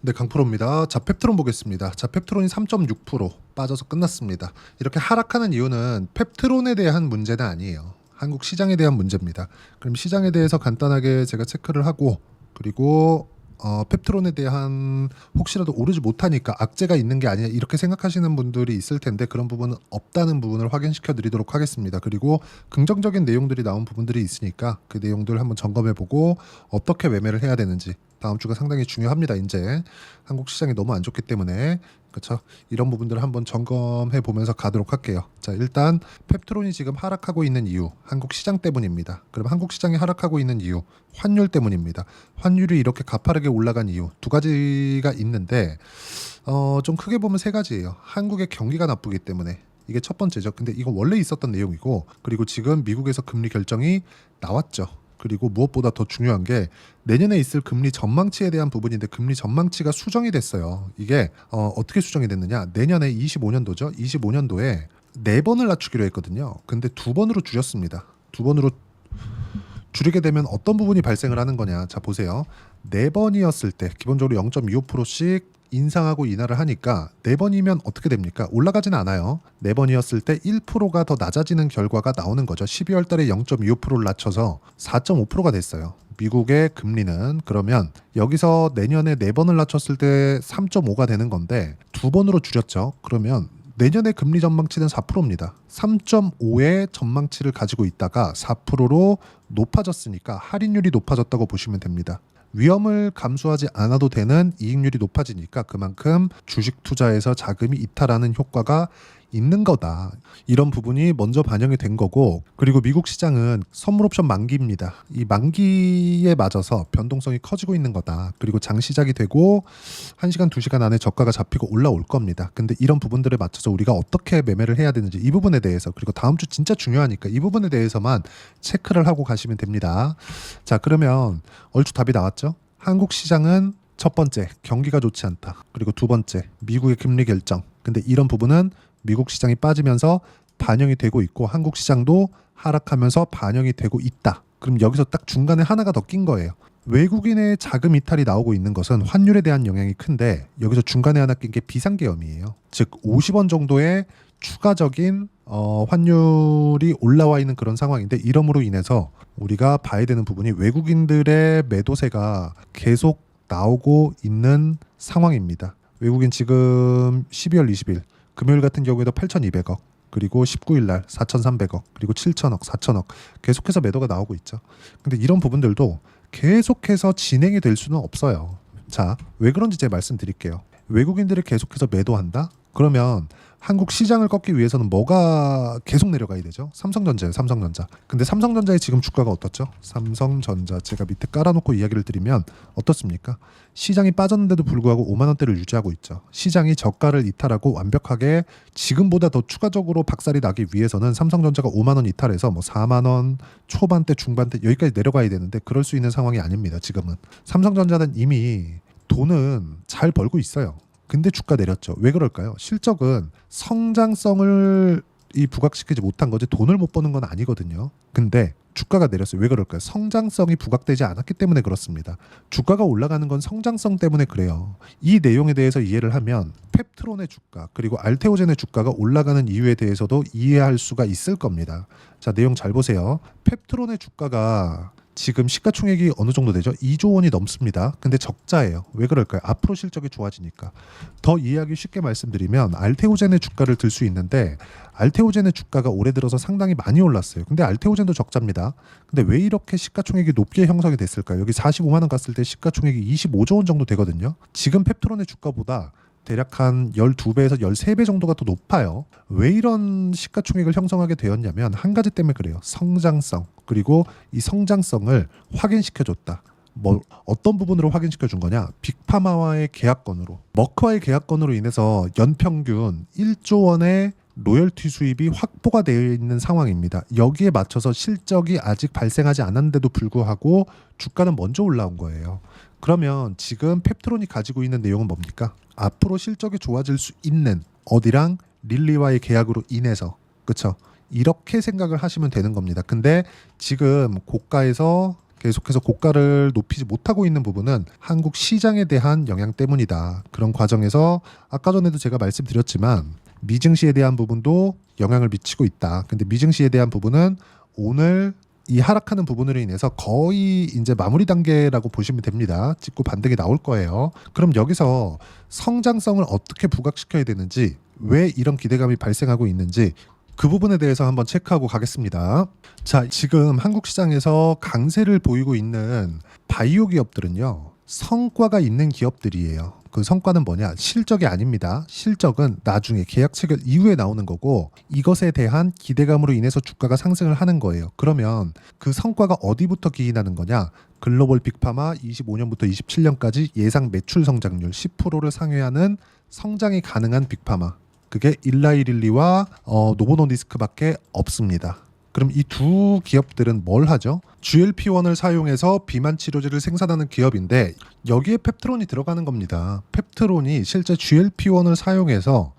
네, 강프로입니다. 자, 펩트론 보겠습니다. 자, 펩트론이 3.6% 빠져서 끝났습니다. 이렇게 하락하는 이유는 펩트론에 대한 문제는 아니에요. 한국 시장에 대한 문제입니다. 그럼 시장에 대해서 간단하게 제가 체크를 하고, 그리고 펩트론에 대한 혹시라도 오르지 못하니까 악재가 있는 게 아니냐 이렇게 생각하시는 분들이 있을 텐데, 그런 부분은 없다는 부분을 확인시켜 드리도록 하겠습니다. 그리고 긍정적인 내용들이 나온 부분들이 있으니까 그 내용들을 한번 점검해 보고 어떻게 매매를 해야 되는지, 다음 주가 상당히 중요합니다. 이제 한국 시장이 너무 안 좋기 때문에, 그렇죠? 이런 부분들을 한번 점검해 보면서 가도록 할게요. 자, 일단 펩트론이 지금 하락하고 있는 이유, 한국 시장 때문입니다. 그럼 한국 시장이 하락하고 있는 이유, 환율 때문입니다. 환율이 이렇게 가파르게 올라간 이유 두 가지가 있는데, 좀 크게 보면 세 가지예요. 한국의 경기가 나쁘기 때문에, 이게 첫 번째죠. 근데 이거 원래 있었던 내용이고, 그리고 지금 미국에서 금리 결정이 나왔죠. 그리고 무엇보다 더 중요한 게 내년에 있을 금리 전망치에 대한 부분인데, 금리 전망치가 수정이 됐어요. 이게 어떻게 수정이 됐느냐? 내년에 25년도죠. 25년도에 4번을 낮추기로 했거든요. 근데 2번으로 줄였습니다. 2번으로 줄이게 되면 어떤 부분이 발생을 하는 거냐? 자, 보세요. 4번이었을 때 기본적으로 0.25%씩 인상하고 인하를 하니까 4번이면 어떻게 됩니까? 올라가지는 않아요. 4번이었을 때 1%가 더 낮아지는 결과가 나오는 거죠. 12월 달에 0.25%를 낮춰서 4.5%가 됐어요. 미국의 금리는. 그러면 여기서 내년에 4번을 낮췄을 때 3.5가 되는 건데 2번으로 줄였죠. 그러면 내년의 금리 전망치는 4%입니다. 3.5의 전망치를 가지고 있다가 4%로 높아졌으니까 할인율이 높아졌다고 보시면 됩니다. 위험을 감수하지 않아도 되는 이익률이 높아지니까 그만큼 주식 투자에서 자금이 이탈하는 효과가 있는 거다. 이런 부분이 먼저 반영이 된 거고, 그리고 미국 시장은 선물 옵션 만기입니다. 이 만기에 맞아서 변동성이 커지고 있는 거다. 그리고 장 시작이 되고 1시간, 2시간 안에 저가가 잡히고 올라올 겁니다. 근데 이런 부분들에 맞춰서 우리가 어떻게 매매를 해야 되는지, 이 부분에 대해서, 그리고 다음 주 진짜 중요하니까 이 부분에 대해서만 체크를 하고 가시면 됩니다. 자, 그러면 얼추 답이 나왔죠? 한국 시장은 첫 번째, 경기가 좋지 않다. 그리고 두 번째, 미국의 금리 결정. 근데 이런 부분은 미국 시장이 빠지면서 반영이 되고 있고, 한국 시장도 하락하면서 반영이 되고 있다. 그럼 여기서 딱 중간에 하나가 더 낀 거예요. 외국인의 자금 이탈이 나오고 있는 것은 환율에 대한 영향이 큰데, 여기서 중간에 하나 낀 게 비상계엄이에요. 즉 50원 정도의 추가적인 환율이 올라와 있는 그런 상황인데, 이러므로 인해서 우리가 봐야 되는 부분이 외국인들의 매도세가 계속 나오고 있는 상황입니다. 외국인 지금 12월 20일 금요일 같은 경우에도 8,200억, 그리고 19일 날 4,300억, 그리고 7,000억, 4,000억 계속해서 매도가 나오고 있죠. 근데 이런 부분들도 계속해서 진행이 될 수는 없어요. 자, 왜 그런지 제가 말씀드릴게요. 외국인들이 계속해서 매도한다? 그러면 한국 시장을 꺾기 위해서는 뭐가 계속 내려가야 되죠? 삼성전자예요, 삼성전자. 근데 삼성전자의 지금 주가가 어떻죠? 삼성전자 제가 밑에 깔아놓고 이야기를 드리면 어떻습니까? 시장이 빠졌는데도 불구하고 5만 원대를 유지하고 있죠. 시장이 저가를 이탈하고 완벽하게 지금보다 더 추가적으로 박살이 나기 위해서는 삼성전자가 5만 원 이탈해서 뭐 4만 원 초반대, 중반대 여기까지 내려가야 되는데, 그럴 수 있는 상황이 아닙니다. 지금은 삼성전자는 이미 돈은 잘 벌고 있어요. 근데 주가 내렸죠. 왜 그럴까요? 실적은 성장성을 부각시키지 못한 거지 돈을 못 버는 건 아니거든요. 근데 주가가 내렸어요. 왜 그럴까요? 성장성이 부각되지 않았기 때문에 그렇습니다. 주가가 올라가는 건 성장성 때문에 그래요. 이 내용에 대해서 이해를 하면 펩트론의 주가, 그리고 알테오젠의 주가가 올라가는 이유에 대해서도 이해할 수가 있을 겁니다. 자, 내용 잘 보세요. 펩트론의 주가가 지금 시가총액이 어느 정도 되죠? 2조 원이 넘습니다. 근데 적자예요. 왜 그럴까요? 앞으로 실적이 좋아지니까. 더 이해하기 쉽게 말씀드리면 알테오젠의 주가를 들 수 있는데, 알테오젠의 주가가 올해 들어서 상당히 많이 올랐어요. 근데 알테오젠도 적자입니다. 근데 왜 이렇게 시가총액이 높게 형성이 됐을까요? 여기 45만 원 갔을 때 시가총액이 25조 원 정도 되거든요. 지금 펩트론의 주가보다 대략 한 12배에서 13배 정도가 더 높아요. 왜 이런 시가총액을 형성하게 되었냐면 한 가지 때문에 그래요. 성장성. 그리고 이 성장성을 확인시켜줬다. 뭐 어떤 부분으로 확인시켜준 거냐? 빅파마와의 계약건으로, 머크와의 계약건으로 인해서 연평균 1조 원의 로열티 수입이 확보가 되어 있는 상황입니다. 여기에 맞춰서 실적이 아직 발생하지 않았는데도 불구하고 주가는 먼저 올라온 거예요. 그러면 지금 펩트론이 가지고 있는 내용은 뭡니까? 앞으로 실적이 좋아질 수 있는 어디랑 릴리와의 계약으로 인해서, 그렇죠? 이렇게 생각을 하시면 되는 겁니다. 근데 지금 고가에서 계속해서 고가를 높이지 못하고 있는 부분은 한국 시장에 대한 영향 때문이다. 그런 과정에서 아까 전에도 제가 말씀드렸지만 미증시에 대한 부분도 영향을 미치고 있다. 근데 미증시에 대한 부분은 오늘 이 하락하는 부분으로 인해서 거의 이제 마무리 단계라고 보시면 됩니다. 찍고 반등이 나올 거예요. 그럼 여기서 성장성을 어떻게 부각시켜야 되는지, 왜 이런 기대감이 발생하고 있는지 그 부분에 대해서 한번 체크하고 가겠습니다. 자, 지금 한국 시장에서 강세를 보이고 있는 바이오 기업들은요, 성과가 있는 기업들이에요. 그 성과는 뭐냐? 실적이 아닙니다. 실적은 나중에 계약 체결 이후에 나오는 거고, 이것에 대한 기대감으로 인해서 주가가 상승을 하는 거예요. 그러면 그 성과가 어디부터 기인하는 거냐? 글로벌 빅파마 25년부터 27년까지 예상 매출 성장률 10%를 상회하는 성장이 가능한 빅파마. 그게 일라이릴리와 노보노디스크밖에 없습니다. 그럼 이 두 기업들은 뭘 하죠? GLP-1을 사용해서 비만 치료제를 생산하는 기업인데 여기에 펩트론이 들어가는 겁니다. 펩트론이 실제 GLP-1을 사용해서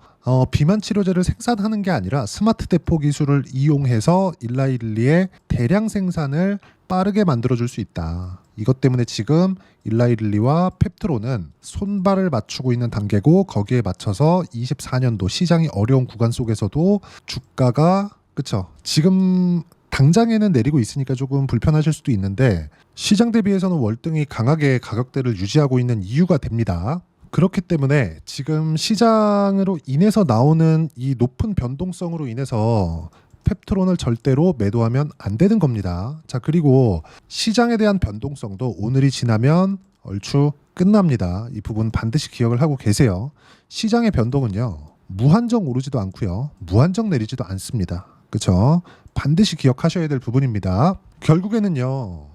비만 치료제를 생산하는 게 아니라 스마트 대포 기술을 이용해서 일라이릴리의 대량 생산을 빠르게 만들어줄 수 있다. 이것 때문에 지금 일라이릴리와 펩트론은 손발을 맞추고 있는 단계고, 거기에 맞춰서 24년도 시장이 어려운 구간 속에서도 주가가 그쵸, 지금 당장에는 내리고 있으니까 조금 불편하실 수도 있는데 시장 대비해서는 월등히 강하게 가격대를 유지하고 있는 이유가 됩니다. 그렇기 때문에 지금 시장으로 인해서 나오는 이 높은 변동성으로 인해서 펩트론을 절대로 매도하면 안 되는 겁니다. 자, 그리고 시장에 대한 변동성도 오늘이 지나면 얼추 끝납니다. 이 부분 반드시 기억을 하고 계세요. 시장의 변동은요, 무한정 오르지도 않고요, 무한정 내리지도 않습니다. 그렇죠? 반드시 기억하셔야 될 부분입니다. 결국에는요,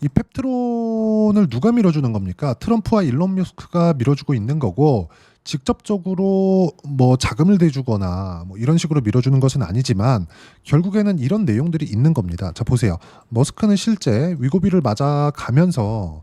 이 펩트론을 누가 밀어주는 겁니까? 트럼프와 일론 머스크가 밀어주고 있는 거고, 직접적으로 뭐 자금을 대주거나 뭐 이런 식으로 밀어주는 것은 아니지만 결국에는 이런 내용들이 있는 겁니다. 자, 보세요. 머스크는 실제 위고비를 맞아가면서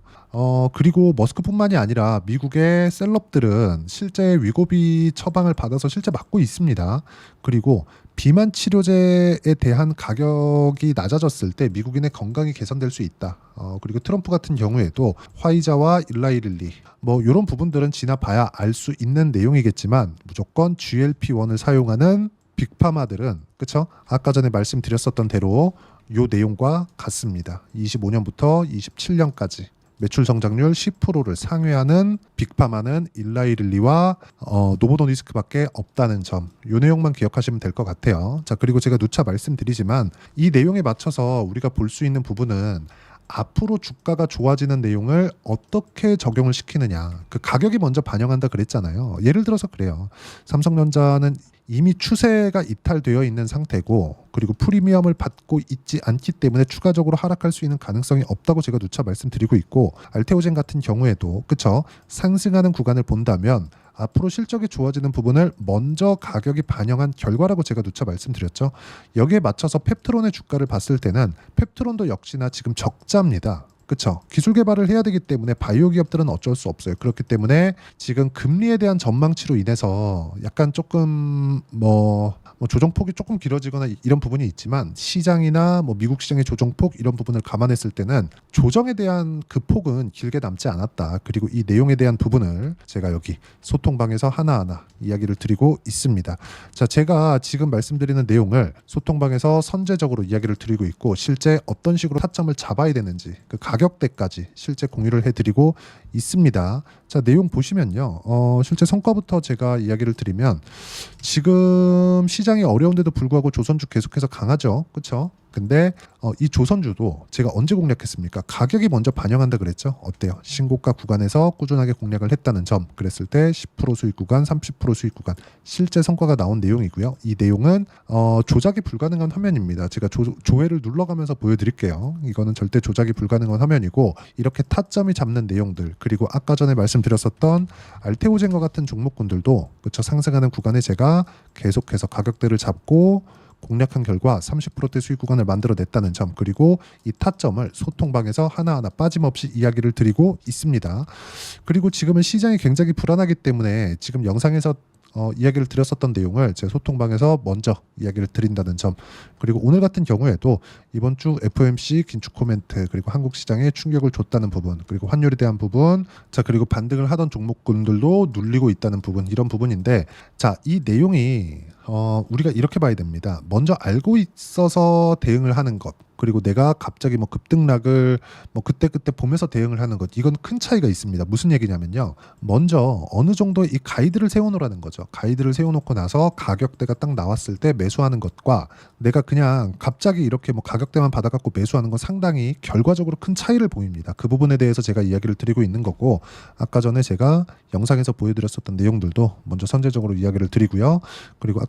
그리고 머스크뿐만이 아니라 미국의 셀럽들은 실제 위고비 처방을 받아서 실제 맞고 있습니다. 그리고 비만 치료제에 대한 가격이 낮아졌을 때 미국인의 건강이 개선될 수 있다. 그리고 트럼프 같은 경우에도 화이자와 일라이릴리 뭐 이런 부분들은 지나봐야 알 수 있는 내용이겠지만 무조건 GLP-1을 사용하는 빅파마들은 그쵸? 아까 전에 말씀드렸었던 대로 요 내용과 같습니다. 25년부터 27년까지 매출 성장률 10%를 상회하는 빅파마는 일라이릴리와 노보노디스크밖에 없다는 점, 이 내용만 기억하시면 될 것 같아요. 자, 그리고 제가 누차 말씀드리지만 이 내용에 맞춰서 우리가 볼 수 있는 부분은 앞으로 주가가 좋아지는 내용을 어떻게 적용을 시키느냐, 그 가격이 먼저 반영한다 그랬잖아요. 예를 들어서 그래요. 삼성전자는 이미 추세가 이탈되어 있는 상태고, 그리고 프리미엄을 받고 있지 않기 때문에 추가적으로 하락할 수 있는 가능성이 없다고 제가 누차 말씀드리고 있고, 알테오젠 같은 경우에도 그쵸, 상승하는 구간을 본다면 앞으로 실적이 좋아지는 부분을 먼저 가격이 반영한 결과라고 제가 누차 말씀드렸죠. 여기에 맞춰서 펩트론의 주가를 봤을 때는 펩트론도 역시나 지금 적자입니다. 그렇죠. 기술 개발을 해야 되기 때문에 바이오 기업들은 어쩔 수 없어요. 그렇기 때문에 지금 금리에 대한 전망치로 인해서 약간 조금 뭐 조정폭이 조금 길어지거나 이런 부분이 있지만 시장이나 뭐 미국 시장의 조정폭 이런 부분을 감안했을 때는 조정에 대한 그 폭은 길게 남지 않았다. 그리고 이 내용에 대한 부분을 제가 여기 소통방에서 하나하나 이야기를 드리고 있습니다. 자, 제가 지금 말씀드리는 내용을 소통방에서 선제적으로 이야기를 드리고 있고, 실제 어떤 식으로 타점을 잡아야 되는지 그 가격대까지 실제 공유를 해드리고 있습니다. 자, 내용 보시면요, 실제 성과부터 제가 이야기를 드리면 지금 시장이 어려운데도 불구하고 조선주 계속해서 강하죠. 그렇죠? 근데 이 조선주도 제가 언제 공략했습니까? 가격이 먼저 반영한다 그랬죠. 어때요? 신고가 구간에서 꾸준하게 공략을 했다는 점. 그랬을 때 10% 수익 구간, 30% 수익 구간 실제 성과가 나온 내용이고요. 이 내용은 조작이 불가능한 화면입니다. 제가 조회를 눌러가면서 보여드릴게요. 이거는 절대 조작이 불가능한 화면이고, 이렇게 타점이 잡는 내용들, 그리고 아까 전에 말씀드렸었던 알테오젠과 같은 종목군들도 그쵸, 상승하는 구간에 제가 계속해서 가격대를 잡고 공략한 결과 30%대 수익 구간을 만들어냈다는 점, 그리고 이 타점을 소통방에서 하나하나 빠짐없이 이야기를 드리고 있습니다. 그리고 지금은 시장이 굉장히 불안하기 때문에 지금 영상에서 이야기를 드렸었던 내용을 제 소통방에서 먼저 이야기를 드린다는 점, 그리고 오늘 같은 경우에도 이번 주 FOMC 긴축 코멘트, 그리고 한국 시장에 충격을 줬다는 부분, 그리고 환율에 대한 부분, 자 그리고 반등을 하던 종목군들도 눌리고 있다는 부분, 이런 부분인데, 자 이 내용이 우리가 이렇게 봐야 됩니다. 먼저 알고 있어서 대응을 하는 것, 그리고 내가 갑자기 뭐 급등락을 뭐 그때그때 보면서 대응을 하는 것, 이건 큰 차이가 있습니다. 무슨 얘기냐면요, 먼저 어느 정도 이 가이드를 세워놓으라는 거죠. 가이드를 세워놓고 나서 가격대가 딱 나왔을 때 매수하는 것과, 내가 그냥 갑자기 이렇게 뭐 가격대만 받아갖고 매수하는 건 상당히 결과적으로 큰 차이를 보입니다. 그 부분에 대해서 제가 이야기를 드리고 있는 거고, 아까 전에 제가 영상에서 보여드렸었던 내용들도 먼저 선제적으로 이야기를 드리고요. 그리고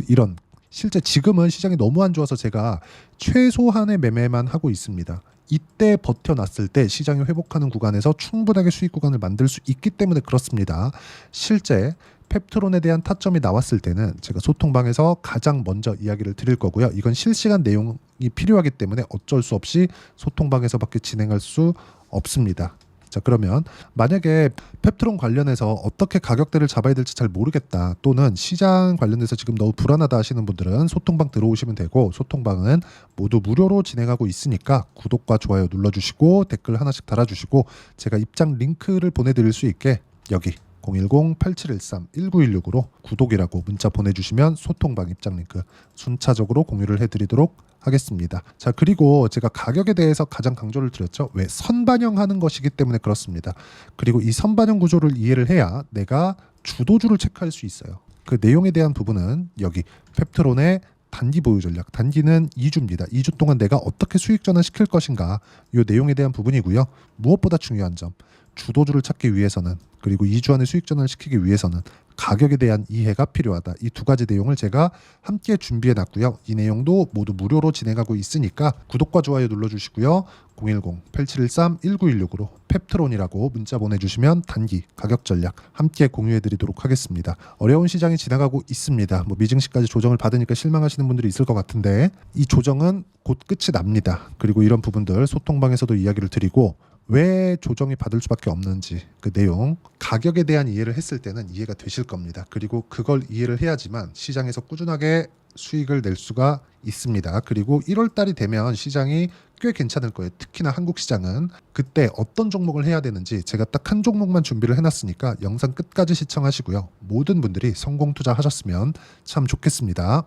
이런 실제 지금은 시장이 너무 안 좋아서 제가 최소한의 매매만 하고 있습니다. 이때 버텨놨을 때 시장이 회복하는 구간에서 충분하게 수익 구간을 만들 수 있기 때문에 그렇습니다. 실제 펩트론에 대한 타점이 나왔을 때는 제가 소통방에서 가장 먼저 이야기를 드릴 거고요. 이건 실시간 내용이 필요하기 때문에 어쩔 수 없이 소통방에서밖에 진행할 수 없습니다. 자 그러면 만약에 펩트론 관련해서 어떻게 가격대를 잡아야 될지 잘 모르겠다, 또는 시장 관련해서 지금 너무 불안하다 하시는 분들은 소통방 들어오시면 되고, 소통방은 모두 무료로 진행하고 있으니까 구독과 좋아요 눌러주시고 댓글 하나씩 달아주시고, 제가 입장 링크를 보내드릴 수 있게 여기 010-8713-1916으로 구독이라고 문자 보내주시면 소통방 입장 링크 순차적으로 공유를 해드리도록 하겠습니다. 자 그리고 제가 가격에 대해서 가장 강조를 드렸죠. 왜? 선반영하는 것이기 때문에 그렇습니다. 그리고 이 선반영 구조를 이해를 해야 내가 주도주를 체크할 수 있어요. 그 내용에 대한 부분은 여기 펩트론의 단기 보유 전략, 단기는 2주입니다. 2주 동안 내가 어떻게 수익 전환시킬 것인가, 이 내용에 대한 부분이고요. 무엇보다 중요한 점, 주도주를 찾기 위해서는, 그리고 2주 안에 수익 전환을 시키기 위해서는 가격에 대한 이해가 필요하다. 이 두 가지 내용을 제가 함께 준비해 놨고요. 이 내용도 모두 무료로 진행하고 있으니까 구독과 좋아요 눌러주시고요. 010-8713-1916으로 펩트론이라고 문자 보내주시면 단기 가격 전략 함께 공유해 드리도록 하겠습니다. 어려운 시장이 지나가고 있습니다. 뭐 미증시까지 조정을 받으니까 실망하시는 분들이 있을 것 같은데, 이 조정은 곧 끝이 납니다. 그리고 이런 부분들 소통방에서도 이야기를 드리고, 왜 조정이 받을 수밖에 없는지 그 내용, 가격에 대한 이해를 했을 때는 이해가 되실 겁니다. 그리고 그걸 이해를 해야지만 시장에서 꾸준하게 수익을 낼 수가 있습니다. 그리고 1월 달이 되면 시장이 꽤 괜찮을 거예요. 특히나 한국 시장은 그때 어떤 종목을 해야 되는지 제가 딱 한 종목만 준비를 해놨으니까 영상 끝까지 시청하시고요. 모든 분들이 성공 투자하셨으면 참 좋겠습니다.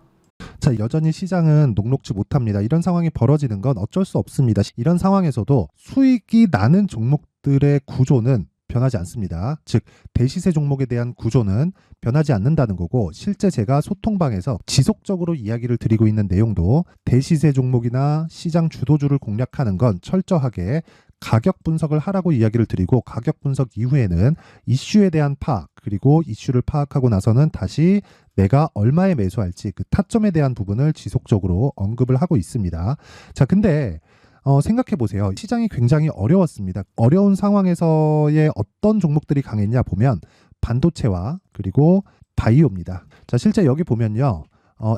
자, 여전히 시장은 녹록지 못합니다. 이런 상황이 벌어지는 건 어쩔 수 없습니다. 이런 상황에서도 수익이 나는 종목들의 구조는 변하지 않습니다. 즉 대시세 종목에 대한 구조는 변하지 않는다는 거고, 실제 제가 소통방에서 지속적으로 이야기를 드리고 있는 내용도 대시세 종목이나 시장 주도주를 공략하는 건 철저하게 가격 분석을 하라고 이야기를 드리고, 가격 분석 이후에는 이슈에 대한 파악, 그리고 이슈를 파악하고 나서는 다시 내가 얼마에 매수할지 그 타점에 대한 부분을 지속적으로 언급을 하고 있습니다. 자, 근데 생각해 보세요. 시장이 굉장히 어려웠습니다. 어려운 상황에서의 어떤 종목들이 강했냐 보면 반도체와 그리고 바이오입니다. 자, 실제 여기 보면요.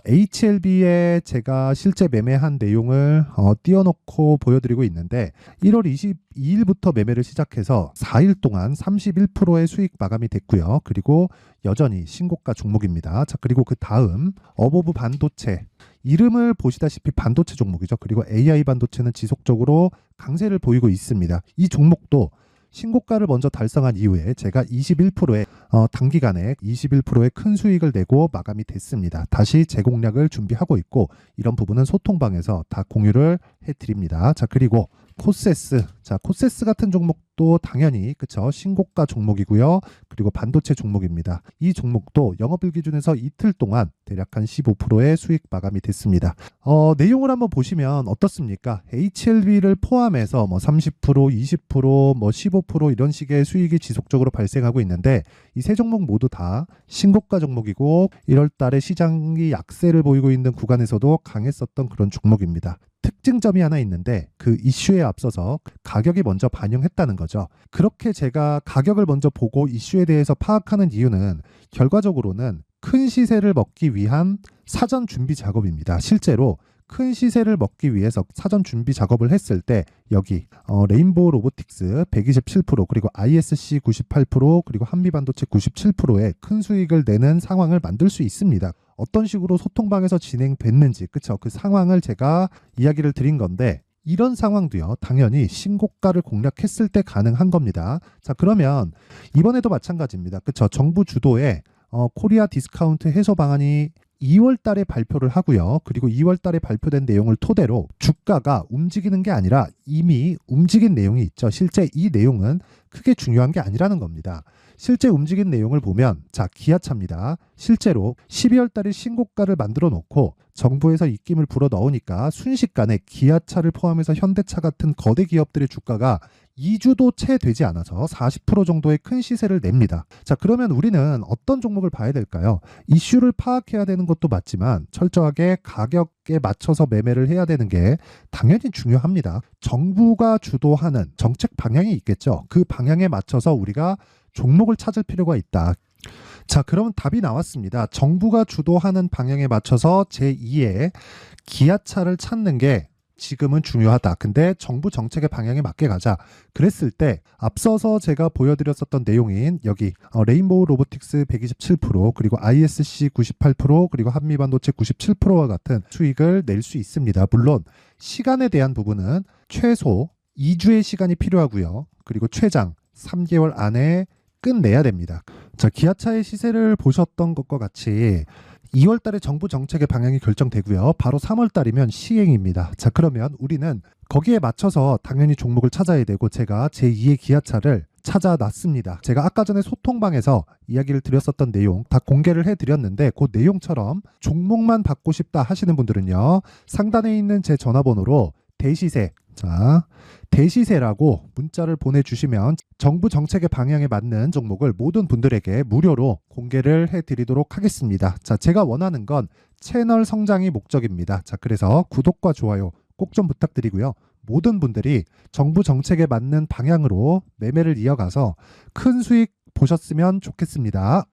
HLB에 제가 실제 매매한 내용을 띄워놓고 보여드리고 있는데, 1월 22일부터 매매를 시작해서 4일 동안 31%의 수익 마감이 됐고요. 그리고 여전히 신고가 종목입니다. 자, 그리고 그 다음 어보브 반도체, 이름을 보시다시피 반도체 종목이죠. 그리고 AI 반도체는 지속적으로 강세를 보이고 있습니다. 이 종목도 신고가를 먼저 달성한 이후에 제가 21%의 단기간에 21%의 큰 수익을 내고 마감이 됐습니다. 다시 재공략을 준비하고 있고, 이런 부분은 소통방에서 다 공유를 해드립니다. 자, 그리고 코세스, 자 코세스 같은 종목도 당연히 그쵸, 신고가 종목이고요. 그리고 반도체 종목입니다. 이 종목도 영업일 기준에서 이틀 동안 대략 한 15%의 수익 마감이 됐습니다. 내용을 한번 보시면 어떻습니까? HLB를 포함해서 뭐 30%, 20%, 뭐 15% 이런 식의 수익이 지속적으로 발생하고 있는데, 이 세 종목 모두 다 신고가 종목이고 1월 달에 시장이 약세를 보이고 있는 구간에서도 강했었던 그런 종목입니다. 특징점이 하나 있는데, 그 이슈에 앞서서 가격이 먼저 반영했다는 거죠. 그렇게 제가 가격을 먼저 보고 이슈에 대해서 파악하는 이유는 결과적으로는 큰 시세를 먹기 위한 사전 준비 작업입니다. 실제로 큰 시세를 먹기 위해서 사전 준비 작업을 했을 때 여기 레인보우 로보틱스 127% 그리고 ISC 98% 그리고 한미반도체 97%의 큰 수익을 내는 상황을 만들 수 있습니다. 어떤 식으로 소통방에서 진행됐는지 그쵸? 그 상황을 제가 이야기를 드린 건데 이런 상황도요 당연히 신고가를 공략했을 때 가능한 겁니다. 자 그러면 이번에도 마찬가지입니다. 그쵸? 정부 주도의 코리아 디스카운트 해소 방안이 2월 달에 발표를 하고요. 그리고 2월 달에 발표된 내용을 토대로 주가가 움직이는 게 아니라 이미 움직인 내용이 있죠. 실제 이 내용은 크게 중요한 게 아니라는 겁니다. 실제 움직인 내용을 보면 자 기아차입니다. 실제로 12월 달에 신고가를 만들어 놓고 정부에서 입김을 불어 넣으니까 순식간에 기아차를 포함해서 현대차 같은 거대 기업들의 주가가 2주도 채 되지 않아서 40% 정도의 큰 시세를 냅니다. 자 그러면 우리는 어떤 종목을 봐야 될까요? 이슈를 파악해야 되는 것도 맞지만 철저하게 가격에 맞춰서 매매를 해야 되는 게 당연히 중요합니다. 정부가 주도하는 정책 방향이 있겠죠. 그 방향에 맞춰서 우리가 종목을 찾을 필요가 있다. 자, 그럼 답이 나왔습니다. 정부가 주도하는 방향에 맞춰서 제2의 기아차를 찾는 게 지금은 중요하다. 근데 정부 정책의 방향에 맞게 가자. 그랬을 때 앞서서 제가 보여드렸었던 내용인 여기 레인보우 로보틱스 127% 그리고 ISC 98% 그리고 한미반도체 97%와 같은 수익을 낼 수 있습니다. 물론 시간에 대한 부분은 최소 2주의 시간이 필요하고요. 그리고 최장 3개월 안에 끝내야 됩니다. 자, 기아차의 시세를 보셨던 것과 같이 2월 달에 정부 정책의 방향이 결정되고요. 바로 3월 달이면 시행입니다. 자, 그러면 우리는 거기에 맞춰서 당연히 종목을 찾아야 되고 제가 제2의 기아차를 찾아놨습니다. 제가 아까 전에 소통방에서 이야기를 드렸었던 내용 다 공개를 해드렸는데 그 내용처럼 종목만 받고 싶다 하시는 분들은요. 상단에 있는 제 전화번호로 대시세 자 대시세라고 문자를 보내주시면 정부 정책의 방향에 맞는 종목을 모든 분들에게 무료로 공개를 해드리도록 하겠습니다. 자, 제가 원하는 건 채널 성장이 목적입니다. 자, 그래서 구독과 좋아요 꼭 좀 부탁드리고요. 모든 분들이 정부 정책에 맞는 방향으로 매매를 이어가서 큰 수익 보셨으면 좋겠습니다.